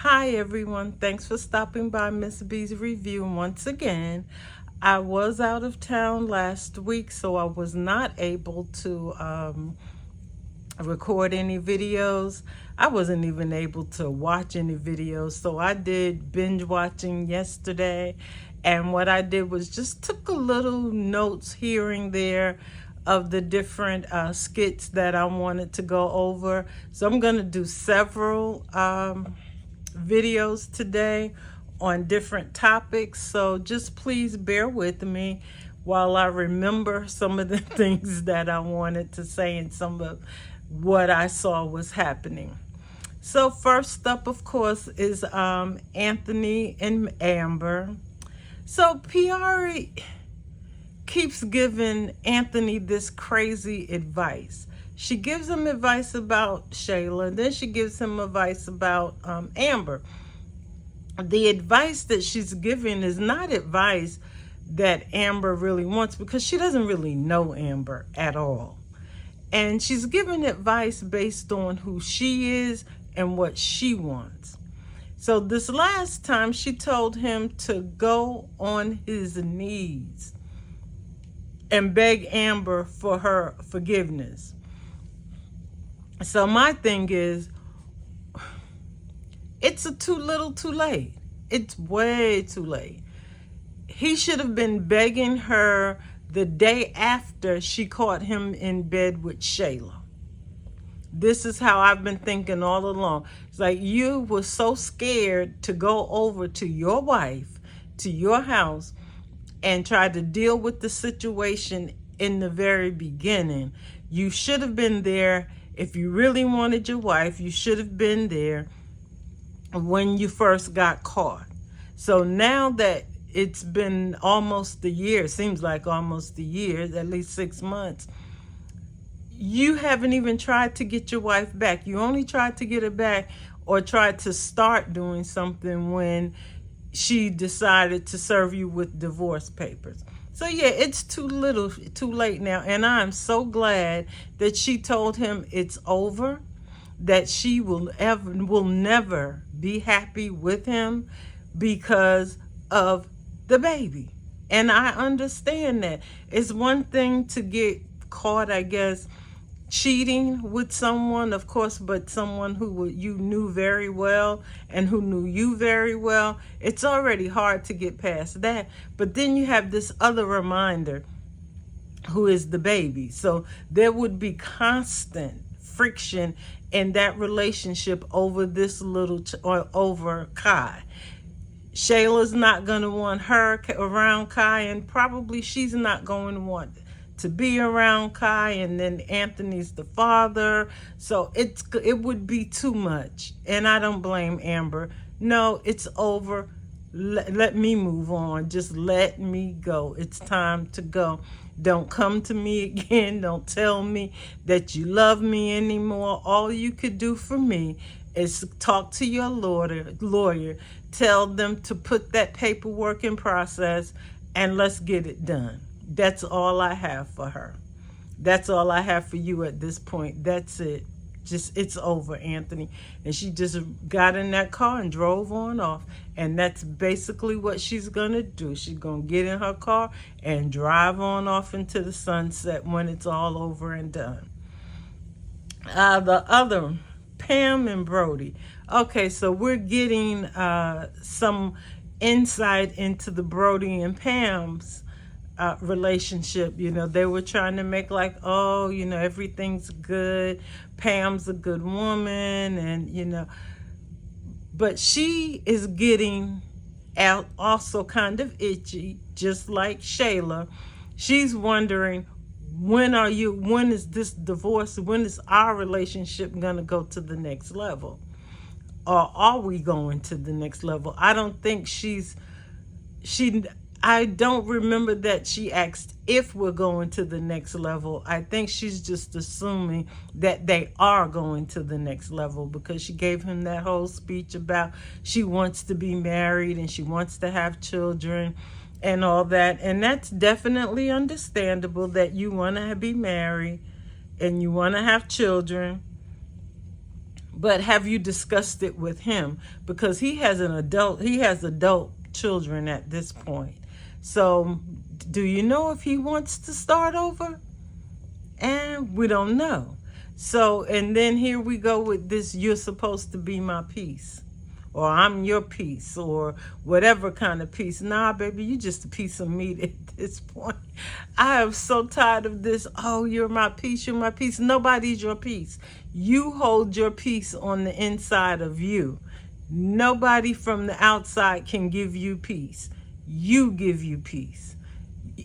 Hi everyone, thanks for stopping by Miss B's Review once again. I was out of town last week, so I was not able to record any videos. I wasn't even able to watch any videos, so I did binge watching yesterday. And what I did was just took a little notes here and there of the different skits that I wanted to go over. So I'm going to do several videos today on different topics, so just please bear with me while I remember some of the things that I wanted to say and some of what I saw was happening. So first up, of course, is Anthony and Amber. So Piari keeps giving Anthony this crazy advice. She gives him advice about Shayla, then she gives him advice about Amber. The advice that she's giving is not advice that Amber really wants, because she doesn't really know Amber at all. And she's giving advice based on who she is and what she wants. So this last time she told him to go on his knees and beg Amber for her forgiveness. So my thing is, it's too little too late. It's way too late. He should have been begging her the day after she caught him in bed with Shayla. This is how I've been thinking all along. It's like you were so scared to go over to your wife, to your house, and try to deal with the situation in the very beginning. You should have been there. If you really wanted your wife, you should have been there when you first got caught. So now that it's been almost a year, it seems like almost a year, at least 6 months, you haven't even tried to get your wife back. You only tried to get her back or tried to start doing something when she decided to serve you with divorce papers. So yeah, it's too little, too late now. And I'm so glad that she told him it's over, that she will never be happy with him because of the baby. And I understand that. It's one thing to get caught, I guess, cheating with someone, of course, but someone who you knew very well and who knew you very well. It's already hard to get past that. But then you have this other reminder, who is the baby. So there would be constant friction in that relationship over this little or over Kai. Shayla's not going to want her around Kai, and probably she's not going to want to be around Kai, and then Anthony's the father. So it would be too much, and I don't blame Amber. No, it's over. Let me move on. Just let me go. It's time to go. Don't come to me again. Don't tell me that you love me anymore. All you could do for me is talk to your lawyer. Tell them to put that paperwork in process, and let's get it done. That's all I have for her. That's all I have for you at this point. That's it. It's over, Anthony. And she just got in that car and drove on off. And that's basically what she's going to do. She's going to get in her car and drive on off into the sunset when it's all over and done. The other, Pam and Brody. Okay, so we're getting some insight into the Brody and Pam's relationship. You know, they were trying to make like, oh, you know, everything's good. Pam's a good woman, and you know, but she is getting out also kind of itchy, just like Shayla. She's wondering, when is this divorce, when is our relationship gonna go to the next level? Or are we going to the next level? I don't think I don't remember that she asked if we're going to the next level. I think she's just assuming that they are going to the next level, because she gave him that whole speech about she wants to be married and she wants to have children and all that. And that's definitely understandable, that you want to be married and you want to have children. But have you discussed it with him? Because he has adult children at this point. So do you know if he wants to start over? And we don't know. So, and then here we go with this, you're supposed to be my peace, or I'm your piece, or whatever kind of piece. Nah, baby, you just a piece of meat at this point. I am so tired of this. Oh, you're my piece, you're my piece. Nobody's your piece. You hold your piece on the inside of you. Nobody from the outside can give you peace. You give you peace.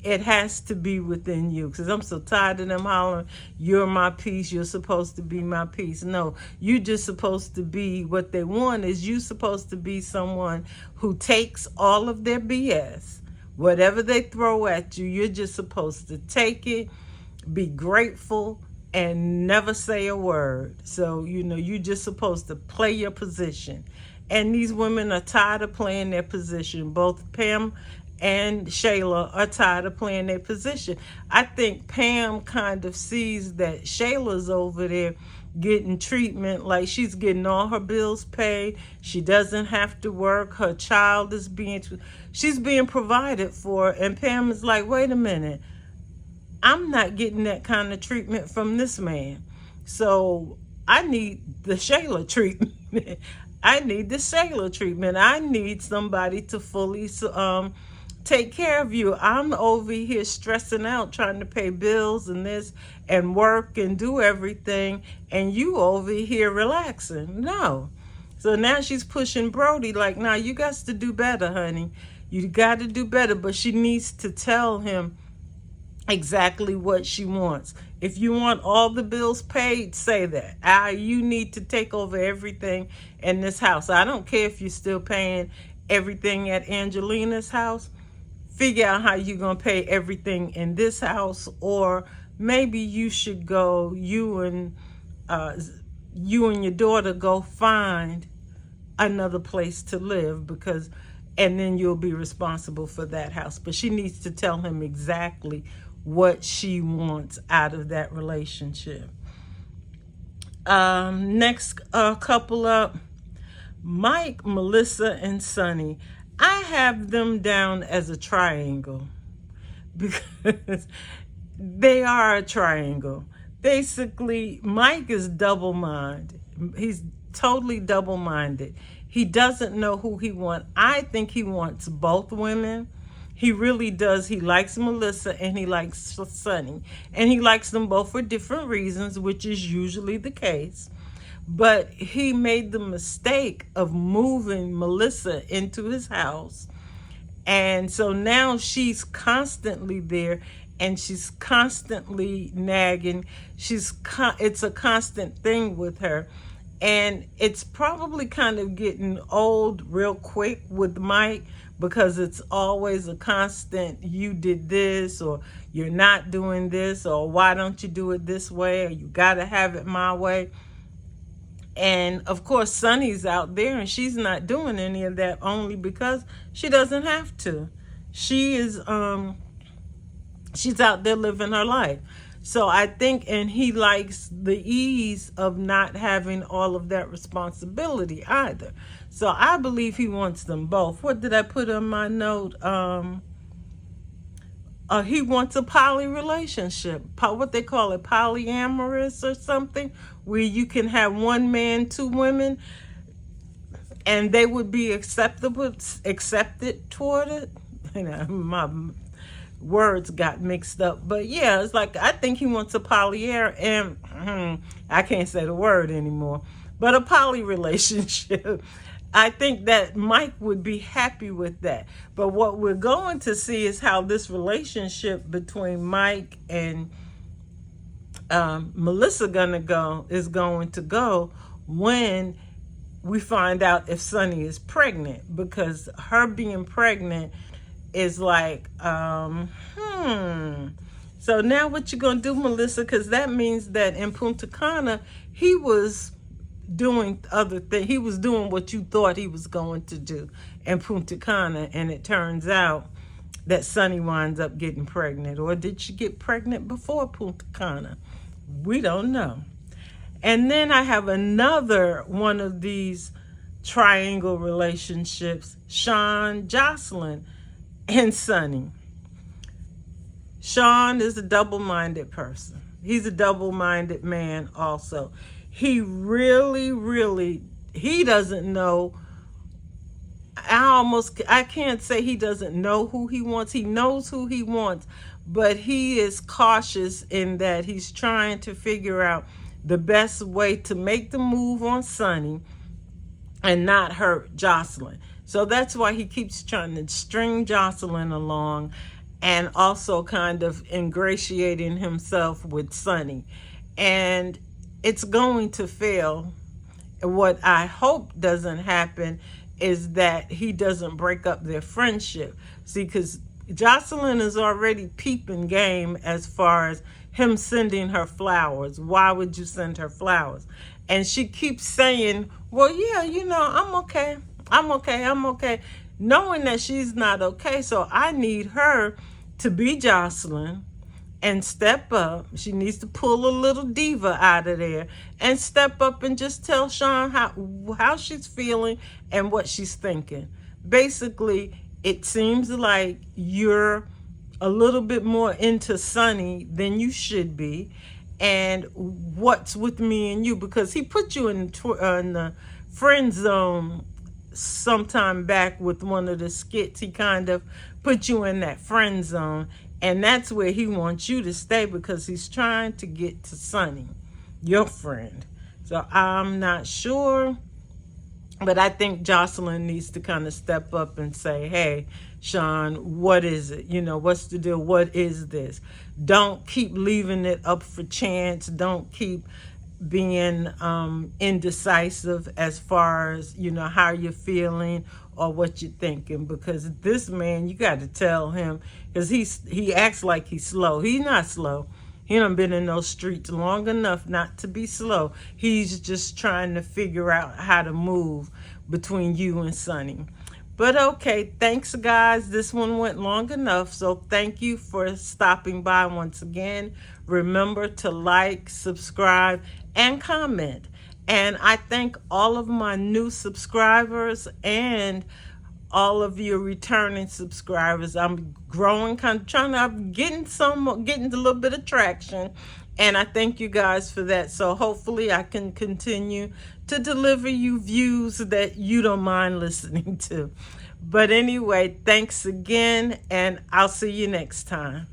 It has to be within you, because I'm so tired of them hollering, you're my piece, you're supposed to be my piece. No, you're just supposed to be, what they want is you supposed to be someone who takes all of their BS, whatever they throw at you, you're just supposed to take it, be grateful, and never say a word. So, you're just supposed to play your position. And these women are tired of playing their position. Both Pam and Shayla are tired of playing their position. I think Pam kind of sees that Shayla's over there getting treatment, like she's getting all her bills paid. She doesn't have to work. Her child is she's being provided for. And Pam is like, wait a minute, I'm not getting that kind of treatment from this man. So I need the Shayla treatment. I need the Shayla treatment. I need somebody to fully take care of you. I'm over here stressing out trying to pay bills and this and work and do everything, and you over here relaxing. No. So now she's pushing Brody like, nah, you got to do better, honey. You got to do better. But she needs to tell him exactly what she wants. If you want all the bills paid, say that. You need to take over everything in this house. I don't care if you're still paying everything at Angelina's house. Figure out how you're going to pay everything in this house, or maybe you should go, you and your daughter go find another place to live, and then you'll be responsible for that house. But she needs to tell him exactly what she wants out of that relationship. Next couple up, Mike, Melissa, and Sonny. I have them down as a triangle because they are a triangle. Basically, Mike is double-minded. He's totally double-minded. He doesn't know who he wants. I think he wants both women. He really does. He likes Melissa and he likes Sonny. And he likes them both for different reasons, which is usually the case. But he made the mistake of moving Melissa into his house. And so now she's constantly there and she's constantly nagging. It's a constant thing with her. And it's probably kind of getting old real quick with Mike, because it's always a constant, you did this, or you're not doing this, or why don't you do it this way, or you got to have it my way. And of course, Sonny's out there and she's not doing any of that, only because she doesn't have to. She's out there living her life. So I think, and he likes the ease of not having all of that responsibility either. So I believe he wants them both. What did I put on my note? He wants a poly relationship, what they call it, polyamorous or something, where you can have one man, two women, and they would be accepted toward it. My words got mixed up, but yeah, it's like, I think he wants a I can't say the word anymore, but a poly relationship. I think that Mike would be happy with that. But what we're going to see is how this relationship between Mike and Melissa is going to go when we find out if Sonny is pregnant, because her being pregnant is like, So now what you gonna do, Melissa? Because that means that in Punta Cana, he was doing other things. He was doing what you thought he was going to do in Punta Cana, and it turns out that Sonny winds up getting pregnant. Or did she get pregnant before Punta Cana? We don't know. And then I have another one of these triangle relationships, Sean, Jocelyn, and Sonny. Sean is a double-minded person. He's a double-minded man also. He really, he doesn't know. I can't say he doesn't know who he wants. He knows who he wants, but he is cautious in that he's trying to figure out the best way to make the move on Sonny and not hurt Jocelyn. So that's why he keeps trying to string Jocelyn along and also kind of ingratiating himself with Sonny. And it's going to fail. What I hope doesn't happen is that he doesn't break up their friendship. See, because Jocelyn is already peeping game as far as him sending her flowers. Why would you send her flowers? And she keeps saying, well, yeah, I'm okay. I'm okay. Knowing that she's not okay. So I need her to be Jocelyn and step up. She needs to pull a little diva out of there and step up and just tell Sean how she's feeling and what she's thinking. Basically, it seems like you're a little bit more into Sonny than you should be. And what's with me and you? Because he put you in the friend zone sometime back with one of the skits. He kind of put you in that friend zone. And that's where he wants you to stay because he's trying to get to Sonny, your friend. So I'm not sure. But I think Jocelyn needs to kind of step up and say, hey, Sean, what is it? What's the deal? What is this? Don't keep leaving it up for chance. Don't keep being indecisive as far as, how you're feeling or what you're thinking. Because this man, you got to tell him, because he acts like he's slow. He's not slow. He done been in those streets long enough not to be slow. He's just trying to figure out how to move between you and Sonny. But okay, thanks guys. This one went long enough. So thank you for stopping by once again. Remember to like, subscribe, and comment. And I thank all of my new subscribers and all of your returning subscribers. I'm growing, I'm getting a little bit of traction, and I thank you guys for that. So hopefully I can continue to deliver you views that you don't mind listening to. But anyway, thanks again, and I'll see you next time.